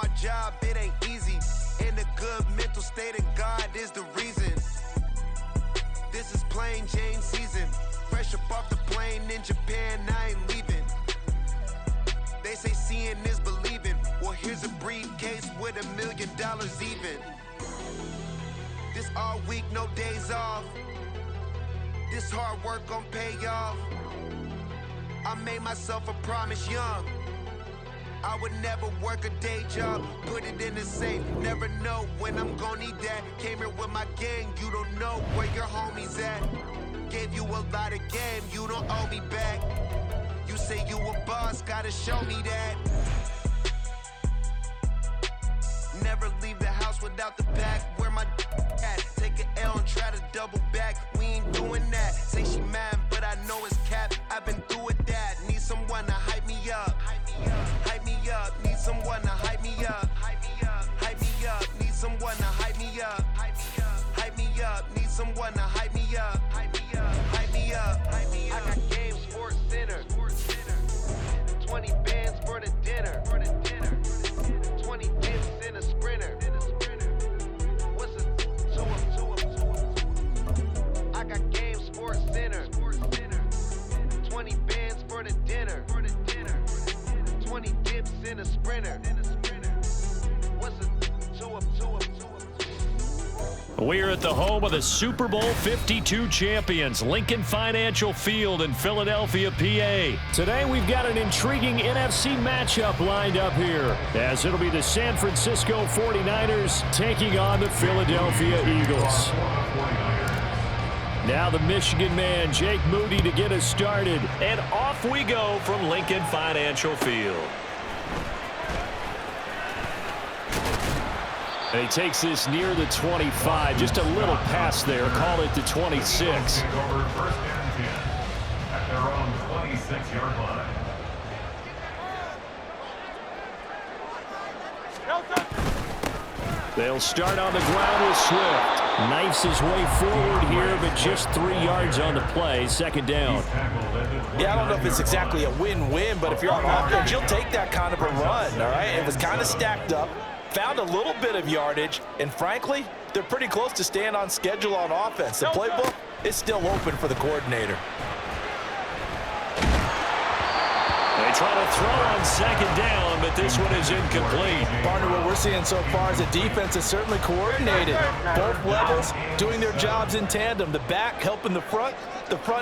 my job, it ain't easy. In a good mental state, and God is the reason. This is plain Jane season. Fresh up off the plane in Japan, I ain't leaving. They say seeing is believing. Well, here's a briefcase with $1 million even. This all week, no days off. This hard work gon' pay off. I made myself a promise young. I would never work a day job, put it in the safe. Never know when I'm gon' need that. Came here with my gang, you don't know where your homies at. Gave you a lot of game, you don't owe me back. You say you a boss, gotta show me that. Never leave the house without the pack. Where my at? Take an L and try to double back. We ain't doing that. Say she mad, but I know it's cap. I've been through with that. Need someone to hype me up. Hype me up. Need someone to hype me up. Hype me up. Need someone to hype me up. Hype me up. Need someone to hype me up. Hype me up. I got game, Sports Center. 20 bands for the dinner. 20 dips in a sprinter. What's a two? I got game, Sports Center. 20 bands for the dinner. 20 dips in a sprinter. What's a two? We're at the home of the Super Bowl 52 champions, Lincoln Financial Field in Philadelphia, PA. Today we've got an intriguing NFC matchup lined up here, as it'll be the San Francisco 49ers taking on the Philadelphia Eagles. Now the Michigan man, Jake Moody, to get us started. And off we go from Lincoln Financial Field. And he takes this near the 25, just a little pass there, call it the 26. First and 10 at their own 26-yard line. They'll start on the ground with Swift. Knifes his way forward here, but just 3 yards on the play, second down. Yeah, I don't know if it's exactly a win-win, but if you're on offense, you'll take that kind of a run, all right? It was kind of stacked up. Found a little bit of yardage, and frankly, they're pretty close to staying on schedule on offense. The playbook is still open for the coordinator. They try to throw on second down, but this one is incomplete. Partner, what we're seeing so far is the defense is certainly coordinated. Both levels doing their jobs in tandem. The back helping the front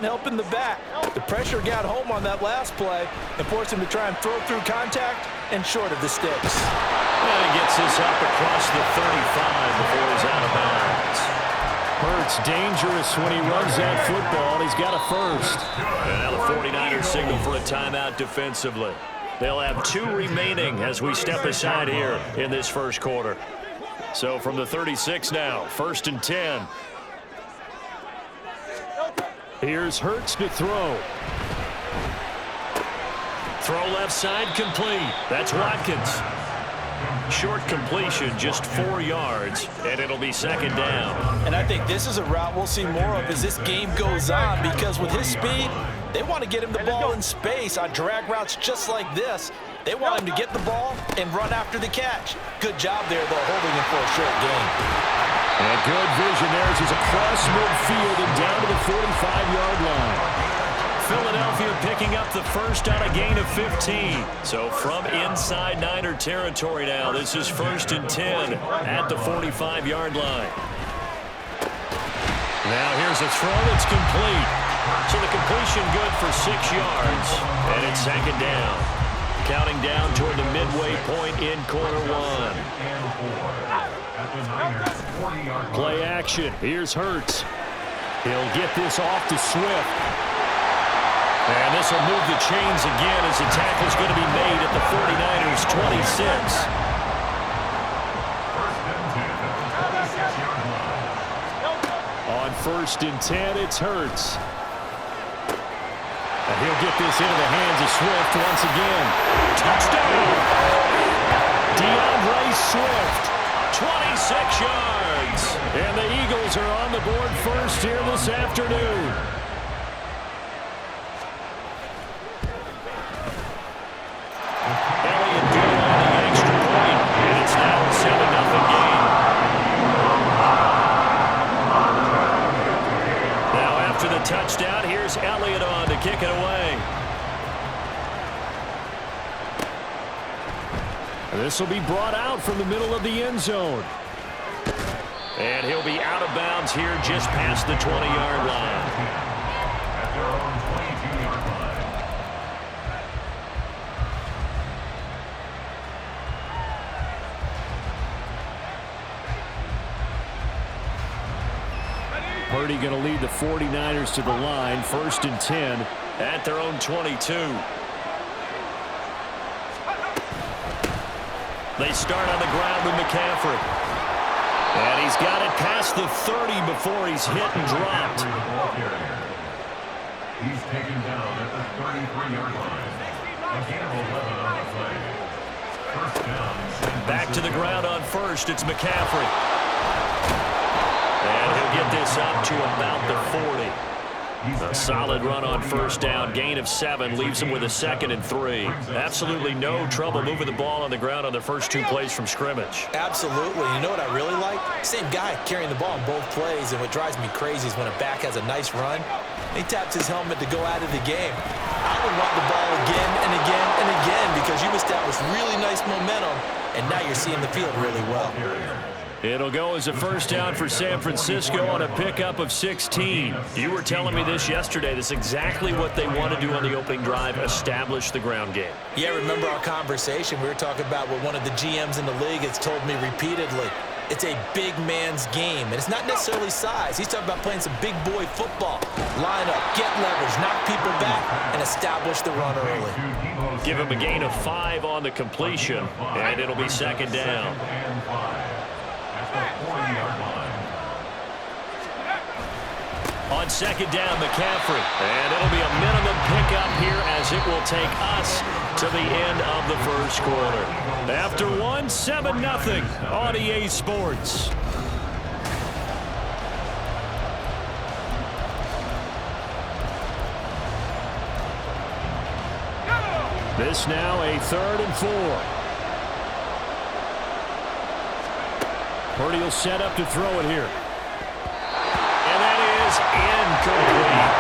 helping the back. The pressure got home on that last play and forced him to try and throw through contact and short of the sticks. And he gets this up across the 35 before he's out of bounds. Hurts dangerous when he runs that football. He's got a first. And now the 49ers signal for a timeout defensively. They'll have 2 remaining as we step aside here in this first quarter. So from the 36 now, first and 10. Here's Hurts to throw. Throw left side complete. That's Watkins. Short completion, just 4 yards, and it'll be second down. And I think this is a route we'll see more of as this game goes on, because with his speed, they want to get him the ball in space on drag routes just like this. They want him to get the ball and run after the catch. Good job there, though, holding him for a short gain. And good vision there as he's across midfield and down to the 45-yard line. Philadelphia picking up the first on a gain of 15. So from inside Niner territory now, this is first and 10 at the 45-yard line. Now here's a throw that's complete. So the completion good for 6 yards, and it's second down. Counting down toward the midway point in quarter one. Play action. Here's Hurts. He'll get this off to Swift. And this will move the chains again as the tackle's going to be made at the 49ers' 26. On first and 10, it's Hurts. And he'll get this into the hands of Swift once again. Touchdown! DeAndre Swift, 26 yards. And the Eagles are on the board first here this afternoon. kick it away. This will be brought out from the middle of the end zone. And he'll be out of bounds here just past the 20-yard line. At their own 22-yard line. Purdy going to lead the 49ers to the line, 1st and 10 at their own 22. They start on the ground with McCaffrey. And he's got it past the 30 before he's hit and dropped. He's taken down at the 33-yard line. A gain of 11 on the play. First down. Back to the ground on first. It's McCaffrey. And he'll get this up to about the 40. A solid run on first down. Gain of 7 leaves him with a 2nd and 3. Absolutely no trouble moving the ball on the ground on their first 2 plays from scrimmage. Absolutely. You know what I really like? Same guy carrying the ball in both plays, and what drives me crazy is when a back has a nice run, he taps his helmet to go out of the game. I would want the ball again and again and again because you've established really nice momentum, and now you're seeing the field really well. It'll go as a first down for San Francisco on a pickup of 16. You were telling me this yesterday. This is exactly what they want to do on the opening drive, establish the ground game. Yeah, remember our conversation? We were talking about what one of the GMs in the league has told me repeatedly. It's a big man's game, and it's not necessarily size. He's talking about playing some big boy football. Line up, get leverage, knock people back, and establish the run early. Give him a gain of 5 on the completion, and it'll be 2nd down. On 2nd down, McCaffrey. And it'll be a minimum pickup here as it will take us to the end of the first quarter. After 1, 7-0 on EA Sports. This now a 3rd and 4. Purdy will set up to throw it here. And that is incomplete.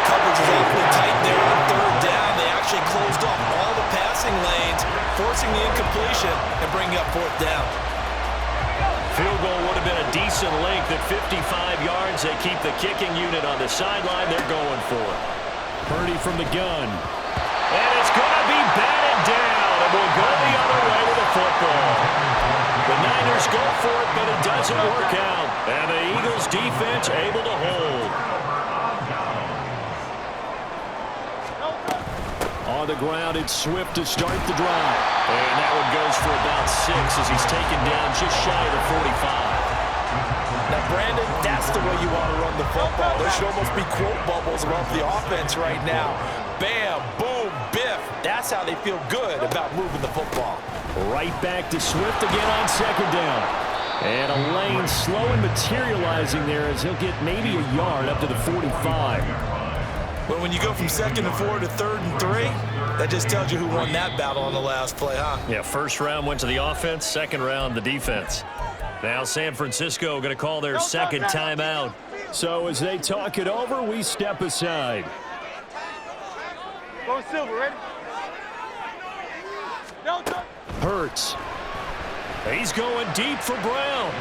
Coverage is awfully tight there on 3rd down. They actually closed off all the passing lanes, forcing the incompletion and bringing up 4th down. Field goal would have been a decent length at 55 yards. They keep the kicking unit on the sideline. They're going for it. Purdy from the gun. And it's going to be batted down. And we'll go the other way to the football. The Niners go for it, but it doesn't work out. And the Eagles defense able to hold. On the ground, it's Swift to start the drive. And that one goes for about 6 as he's taken down just shy of the 45. Now, Brandon, that's the way you want to run the football. There should almost be quote bubbles above the offense right now. Bam, boom, biff. That's how they feel good about moving the football. Right back to Swift again on 2nd down. And a lane slow and materializing there as he'll get maybe a yard up to the 45. But when you go from 2nd and 4 to 3rd and 3, that just tells you who won that battle on the last play, huh? Yeah, first round went to the offense, second round the defense. Now San Francisco going to call their 2nd timeout. So as they talk it over, we step aside. Go Silver, ready? Hurts. He's going deep for Brown.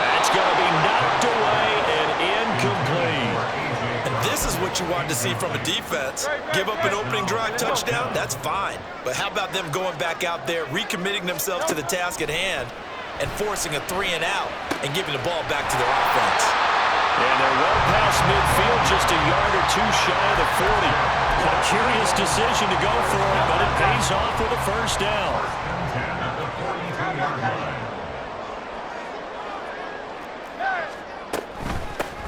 That's going to be knocked away and incomplete. And this is what you want to see from a defense. Give up an opening drive touchdown, that's fine. But how about them going back out there, recommitting themselves to the task at hand, and forcing a 3-and-out and giving the ball back to their offense. And they're well past midfield, just a yard or 2 shy of the 40. A curious decision to go for it, but it pays off with a first down.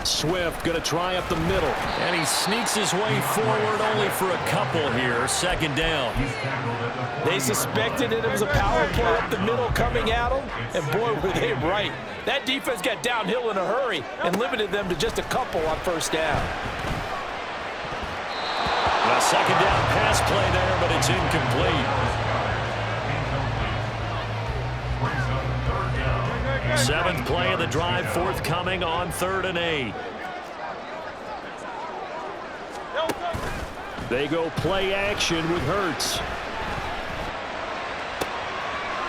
Swift going to try up the middle, and he sneaks his way forward only for a couple here. 2nd down. They suspected it was a power play up the middle coming at them, and boy, were they right. That defense got downhill in a hurry and limited them to just a couple on first down. A 2nd down pass play there, but it's incomplete. 7th play of the drive, forthcoming on 3rd and 8. They go play action with Hurts.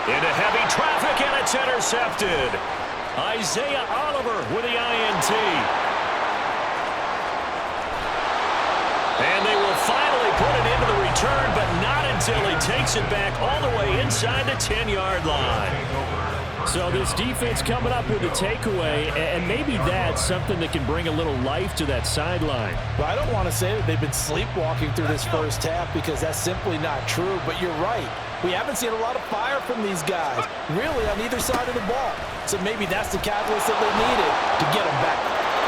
Into heavy traffic, and it's intercepted. Isaiah Oliver with the INT. And they will finally put it into the return, but not until he takes it back all the way inside the 10-yard line. So this defense coming up with a takeaway, and maybe that's something that can bring a little life to that sideline. Well, I don't want to say that they've been sleepwalking through this first half because that's simply not true, but you're right. We haven't seen a lot of fire from these guys, really, on either side of the ball. So maybe that's the catalyst that they needed to get them back.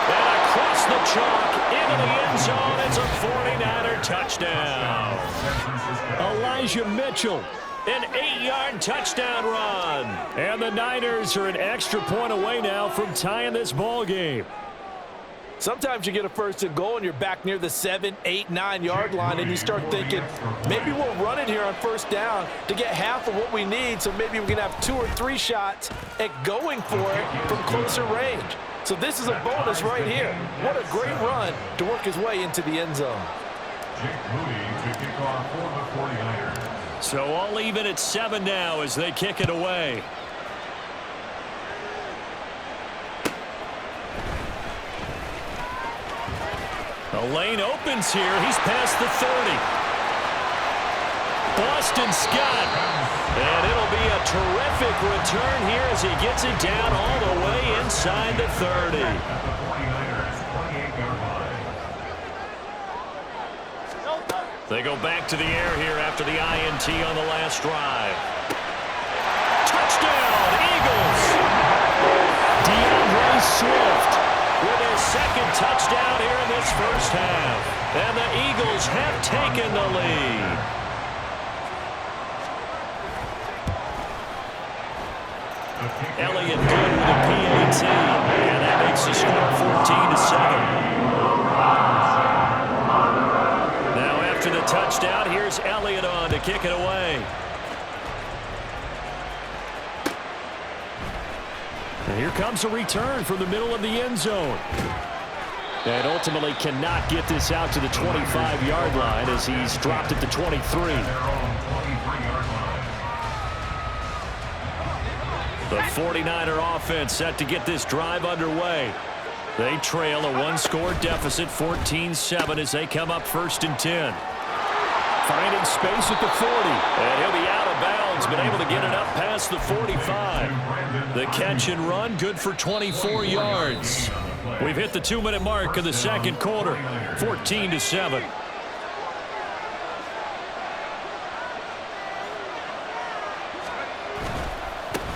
And across the chalk, into the end zone, it's a 49er touchdown. Elijah Mitchell. An 8-yard touchdown run. And the Niners are an extra point away now from tying this ball game. Sometimes you get a first and goal and you're back near the 7, 8, 9-yard line and you start thinking, maybe we'll run it here on first down to get half of what we need, so maybe we can have 2 or 3 shots at going for it from closer range. So this is a bonus right here. What a great run to work his way into the end zone. Jake Moody to kick off for the 49ers. So all even at 7 now as they kick it away. The lane opens here. He's past the 30. Boston Scott. And it'll be a terrific return here as he gets it down all the way inside the 30. They go back to the air here after the INT on the last drive. Touchdown, Eagles! DeAndre Swift with his second touchdown here in this first half. And the Eagles have taken the lead. Elliott good with a PAT. And that makes the score 14-7. To the touchdown, here's Elliott on to kick it away. And here comes a return from the middle of the end zone. And ultimately cannot get this out to the 25-yard line as he's dropped at the 23. The 49er offense set to get this drive underway. They trail a one-score deficit, 14-7, as they come up 1st and 10. Finding space at the 40. And he'll be out of bounds, but able to get it up past the 45. The catch and run, good for 24 yards. We've hit the 2-minute mark of the second quarter, 14-7.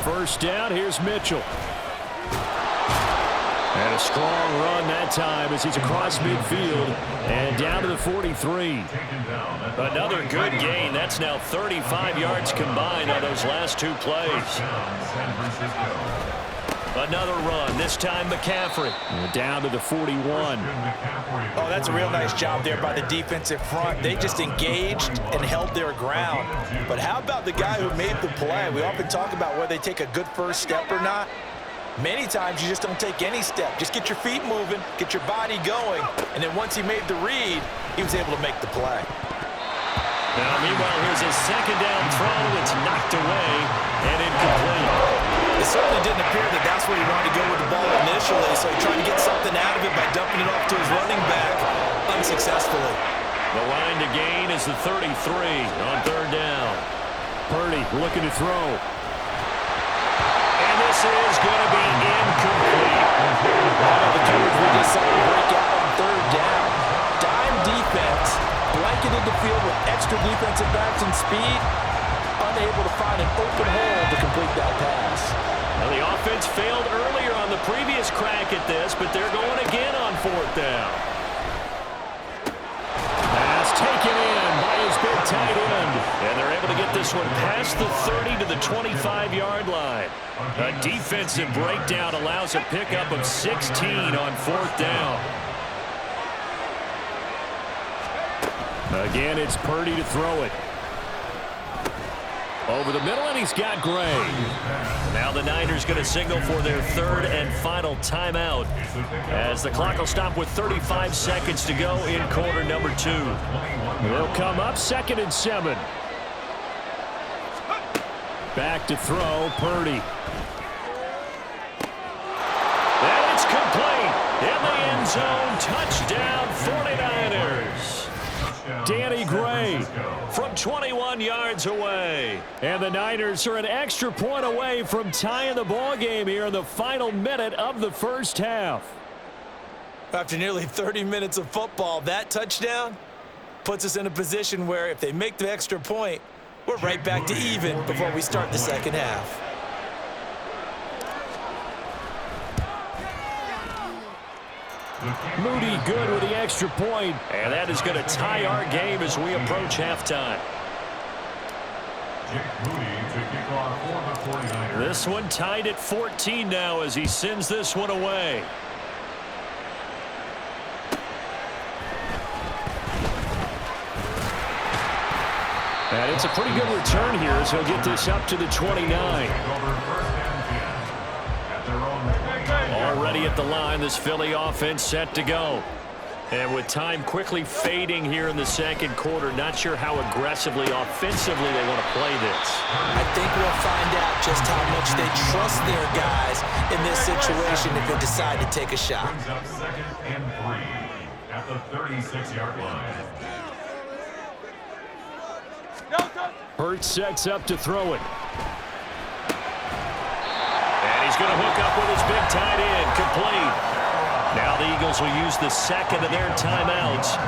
First down, here's Mitchell. And a strong run that time as he's across midfield and down to the 43. Another good gain. That's now 35 yards combined on those last 2 plays. Another run, this time McCaffrey. And down to the 41. Oh, that's a real nice job there by the defensive front. They just engaged and held their ground. But how about the guy who made the play? We often talk about whether they take a good first step or not. Many times you just don't take any step. Just get your feet moving, get your body going, and then once he made the read, he was able to make the play. Now, meanwhile, here's a second down throw. It's knocked away and incomplete. It certainly didn't appear that that's where he wanted to go with the ball initially, so he tried to get something out of it by dumping it off to his running back unsuccessfully. The line to gain is the 33 on 3rd down. Purdy looking to throw. This is going to be incomplete. One of the coverage we just saw break out on 3rd down. Dime defense, blanketed the field with extra defensive backs and speed, unable to find an open hole to complete that pass. Well, the offense failed earlier on the previous crack at this, but they're going again on 4th down. Pass taken in by his big tight end. And they're able to get this one past the 30 to the 25-yard line. A defensive breakdown allows a pickup of 16 on 4th down. Again, it's Purdy to throw it. Over the middle, and he's got Gray. Now the Niners going to signal for their third and final timeout as the clock will stop with 35 seconds to go in quarter number 2. They'll come up 2nd and 7. Back to throw, Purdy. And it's complete. In the end zone, touchdown 49ers. Danny Gray from 21 yards away. And the Niners are an extra point away from tying the ball game here in the final minute of the first half. After nearly 30 minutes of football, that touchdown puts us in a position where if they make the extra point, we're right back to even before we start the second half. Moody good with the extra point, and that is going to tie our game as we approach halftime. This one tied at 14 now as he sends this one away. And it's a pretty good return here as he'll get this up to the 29. Already at the line, this Philly offense set to go. And with time quickly fading here in the second quarter, not sure how aggressively, offensively they want to play this. I think we'll find out just how much they trust their guys in this situation if they decide to take a shot. Brings up 2nd and 3 at the 36-yard line. Hurts sets up to throw it. And he's going to hook up with his big tight end, complete. Now the Eagles will use the second of their timeouts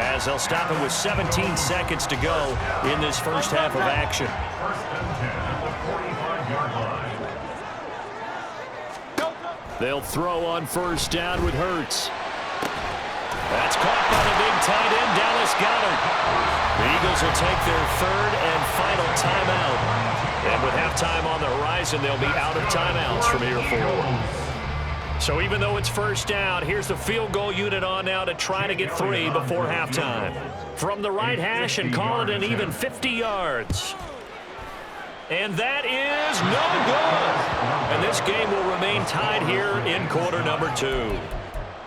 as they'll stop it with 17 seconds to go in this first half of action. 1st and 10 at the 45-yard line. They'll throw on first down with Hurts. That's caught by the big tight end, Dallas Goedert. The Eagles will take their third and final timeout. And with halftime on the horizon, they'll be out of timeouts from here forward. So even though it's first down, here's the field goal unit on now to try to get 3 before halftime. From the right hash and call it an even 50 yards. And that is no good. And this game will remain tied here in quarter number 2.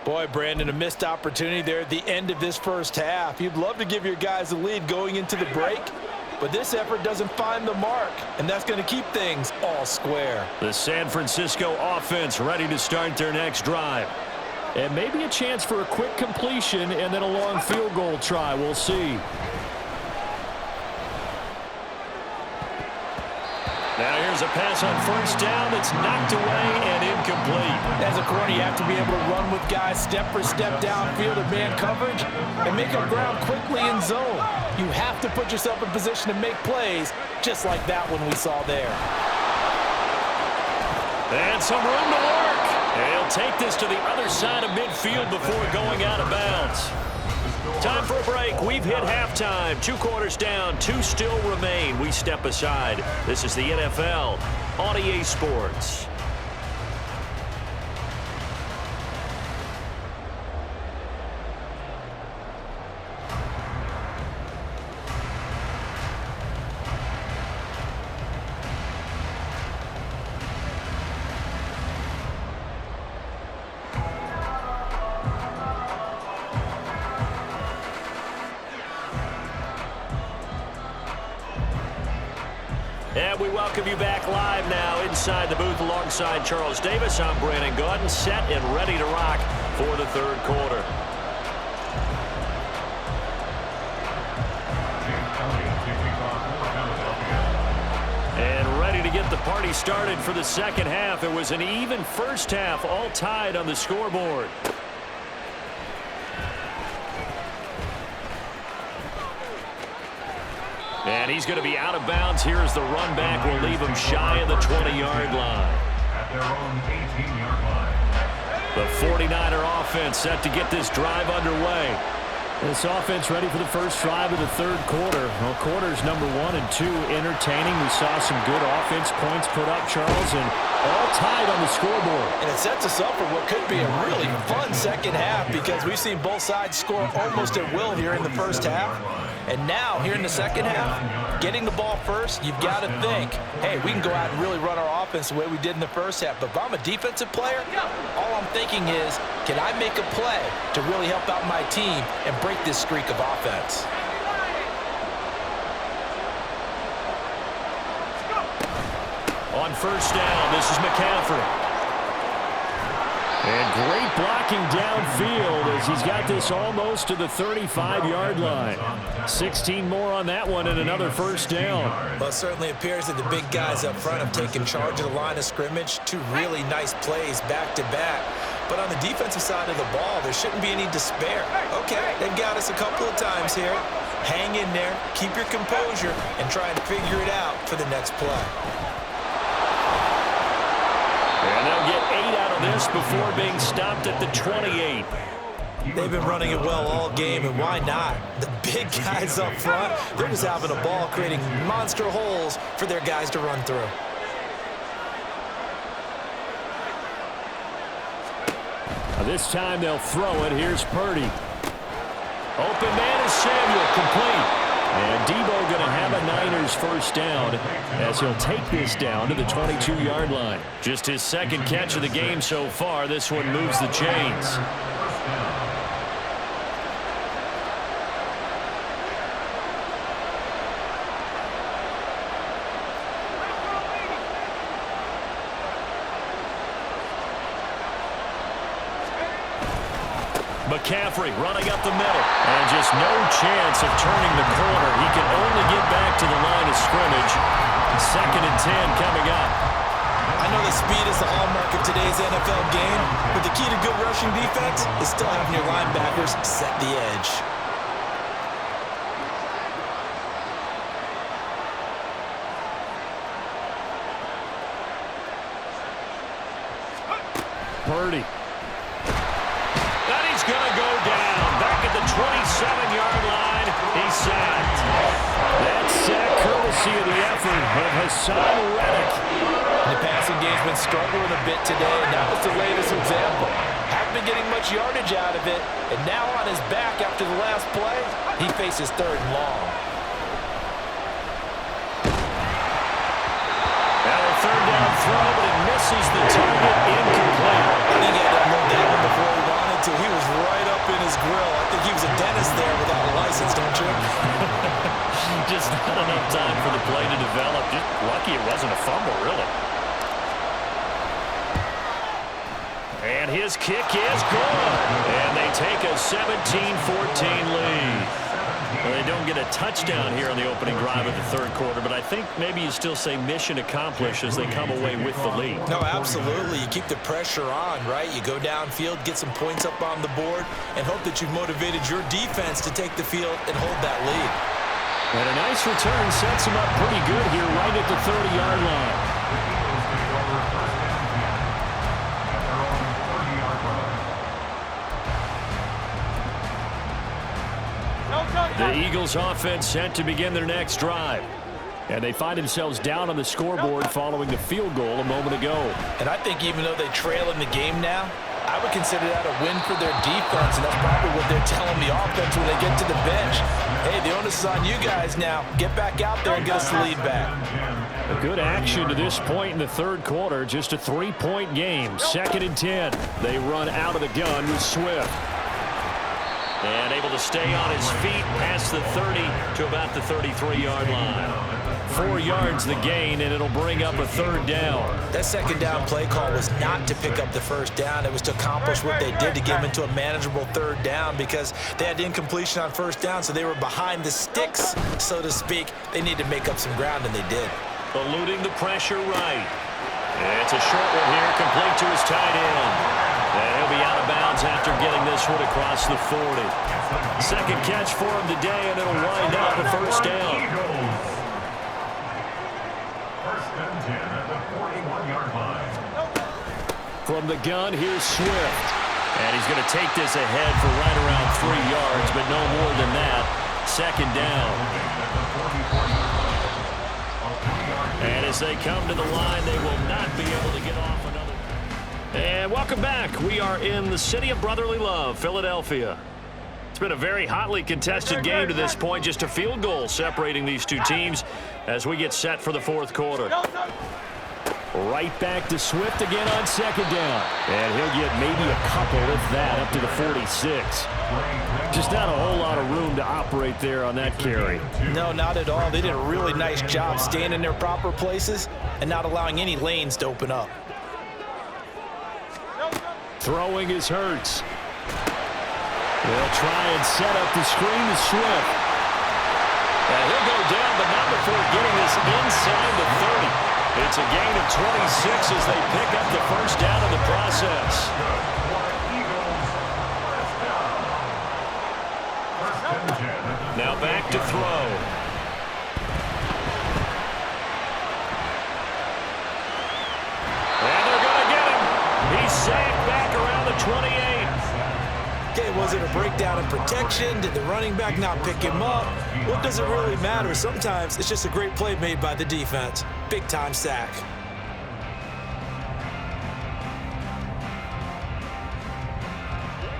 Boy, Brandon, a missed opportunity there at the end of this first half. You'd love to give your guys a lead going into the break, but this effort doesn't find the mark, and that's going to keep things all square. The San Francisco offense ready to start their next drive. And maybe a chance for a quick completion and then a long field goal try. We'll see. Now here's a pass on first down that's knocked away and incomplete. As a corner, you have to be able to run with guys step for step downfield in man coverage and make up ground quickly in zone. You have to put yourself in position to make plays just like that one we saw there. And some room to work. And he'll take this to the other side of midfield before going out of bounds. Time for a break. We've hit halftime. 2 quarters down. 2 still remain. We step aside. This is the NFL on EA Sports. And we welcome you back live now inside the booth alongside Charles Davis. I'm Brandon Gaudin, set and ready to rock for the third quarter. And ready to get the party started for the second half. It was an even first half, all tied on the scoreboard. And he's going to be out of bounds here as the run back will leave him shy of the 20-yard line. At their own 18-yard line. The 49er offense set to get this drive underway. This offense ready for the first drive of the third quarter. Well, quarters number 1 and 2 entertaining. We saw some good offense points put up, Charles, and all tied on the scoreboard. And it sets us up for what could be a really fun second half because we've seen both sides score almost at will here in the first half. And now, here in the second half, getting the ball first, you've got to think, hey, we can go out and really run our offense the way we did in the first half. But if I'm a defensive player, all I'm thinking is, can I make a play to really help out my team and break this streak of offense? On first down, this is McCaffrey. And great blocking downfield as he's got this almost to the 35-yard line. 16 more on that one and another first down. Well, it certainly appears that the big guys up front have taken charge of the line of scrimmage. Two really nice plays back-to-back. But on the defensive side of the ball, there shouldn't be any despair. Okay, they've got us a couple of times here. Hang in there, keep your composure, and try and figure it out for the next play. And they'll get 8 out of this before being stopped at the 28. They've been running it well all game, and why not? The big guys up front, they're just having a ball, creating monster holes for their guys to run through. This time they'll throw it. Here's Purdy. Open man is Samuel, complete. And Debo going to have a Niners first down as he'll take this down to the 22-yard line. Just his second catch of the game so far. This one moves the chains. McCaffrey running up the middle. And just no chance of turning the corner. He can only get back to the line of scrimmage. 2nd and 10 coming up. I know that speed is the hallmark of today's NFL game, but the key to good rushing defense is still having your linebackers set the edge. Purdy. Going to go down back at the 27-yard line. He's sacked. That sack courtesy of the effort of Hassan Reddick. The passing game's been struggling a bit today, and that was the latest example. Haven't been getting much yardage out of it, and now on his back after the last play, he faces 3rd and long. Now a 3rd down throw, but it misses the target, incomplete. I think he had to unload that one before he wanted to. He was right up in his grill. I think he was a dentist there without a license, don't you? Just not enough time for the play to develop. Just lucky it wasn't a fumble, really. And his kick is good. And they take a 17-14 lead. Well, they don't get a touchdown here on the opening drive of the 3rd quarter, but I think maybe you still say mission accomplished as they come away with the lead. No, absolutely. You keep the pressure on, right? You go downfield, get some points up on the board, and hope that you've motivated your defense to take the field and hold that lead. And a nice return sets him up pretty good here right at the 30-yard line. The Eagles offense set to begin their next drive. And they find themselves down on the scoreboard following the field goal a moment ago. And I think even though they trail in the game now, I would consider that a win for their defense, and that's probably what they're telling the offense when they get to the bench. Hey, the onus is on you guys now. Get back out there and get us the lead back. A good action to this point in the 3rd quarter. Just a 3-point game. 2nd and 10. They run out of the gun with Swift. And able to stay on his feet past the 30 to about the 33-yard line. 4 yards the gain, and it'll bring up a 3rd down. That 2nd down play call was not to pick up the 1st down. It was to accomplish what they did to get them into a manageable 3rd down because they had incompletion on 1st down, so they were behind the sticks, so to speak. They need to make up some ground, and they did. Eluding the pressure right. And it's a short one here, complete to his tight end. And he'll be out of bounds after getting this one across the 40. 2nd catch for him today, and it'll wind up a 1st down. 1st and 10 at the 41-yard line. From the gun, here's Swift. And he's going to take this ahead for right around 3 yards, but no more than that. 2nd down. And as they come to the line, they will not be able to get off another. And welcome back. We are in the city of brotherly love, Philadelphia. It's been a very hotly contested game to this point. Just a field goal separating these two teams as we get set for the fourth quarter. Right back to Swift again on second down. And he'll get maybe a couple, if that, up to the 46. Just not a whole lot of room to operate there on that carry. No, not at all. They did a really nice job staying in their proper places and not allowing any lanes to open up. Throwing is Hurts. They'll try and set up the screen to Swift. And he'll go down, but not before getting this inside the 30. It's a gain of 26 as they pick up the first down in the process. Now back to throw. And they're going to get him. He's sacked back around the 28. Okay, was it a breakdown in protection? Did the running back not pick him up? What does it really matter? Sometimes it's just a great play made by the defense. Big-time sack.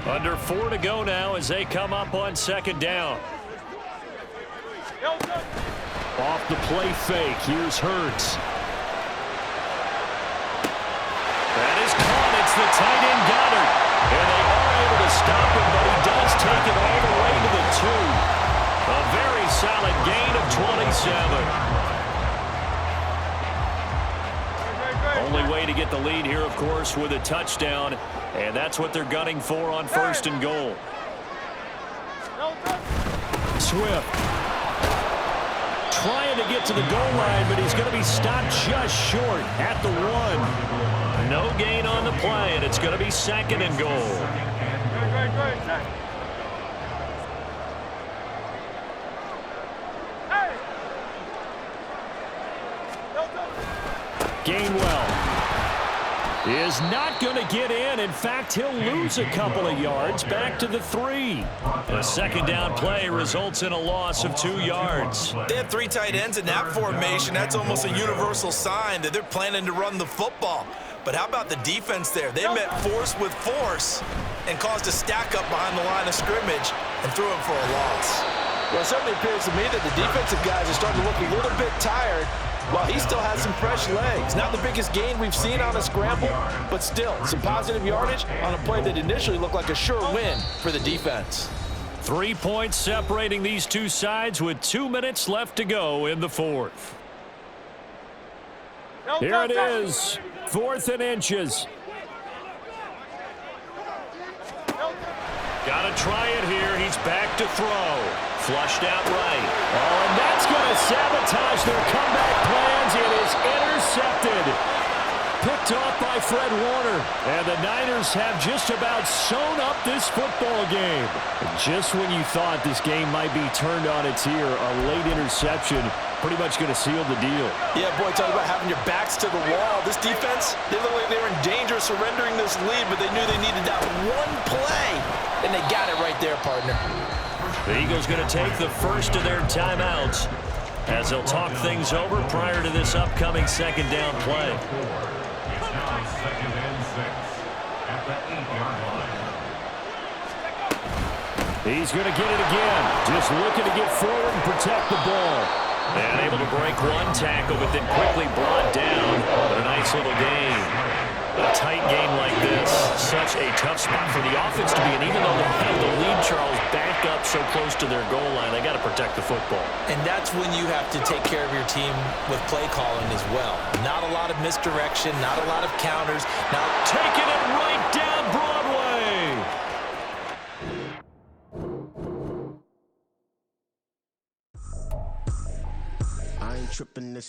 Under 4 to go now as they come up on second down. Off the play fake. Here's Hurts. That is caught. It's the tight end Goddard. And they are able to stop him, but he does take it all the way to the 2. A very solid gain of 27. Only way to get the lead here, of course, with a touchdown. And that's what they're gunning for on first and goal. Swift trying to get to the goal line, but he's going to be stopped just short at the 1. No gain on the play, and it's going to be second and goal. Gainwell is not going to get in. In fact, he'll lose a couple of yards back to the 3. A second down play results in a loss of 2 yards. They had 3 tight ends in that formation. That's almost a universal sign that they're planning to run the football. But how about the defense there? They met force with force and caused a stack up behind the line of scrimmage and threw him for a loss. Well, it certainly appears to me that the defensive guys are starting to look a little bit tired while he still has some fresh legs. Not the biggest gain we've seen on a scramble, but still some positive yardage on a play that initially looked like a sure win for the defense. 3 points separating these two sides with 2 minutes left to go in the fourth. Here it is, 4th and inches. Got to try it here. He's back to throw. Flushed out right. Oh, and that's going to sabotage their comeback plans. It is intercepted. Picked off by Fred Warner. And the Niners have just about sewn up this football game. Just when you thought this game might be turned on its ear, a late interception pretty much going to seal the deal. Yeah, boy, talk about having your backs to the wall. This defense, they look like they were in danger of surrendering this lead, but they knew they needed that one play, and they got it right there, partner. The Eagles going to take the first of their timeouts as they'll talk things over prior to this upcoming second down play. It's now 2nd and 6 at the 8-yard line. He's going to get it again. Just looking to get forward and protect the ball. And able to break one tackle, but then quickly brought down. But a nice little gain. A tight game like this, such a tough spot for the offense to be in. Even though they have the lead, Charles, back up so close to their goal line, they got to protect the football. And that's when you have to take care of your team with play calling as well. Not a lot of misdirection, not a lot of counters. Now taking it right down Broadway. I ain't tripping this.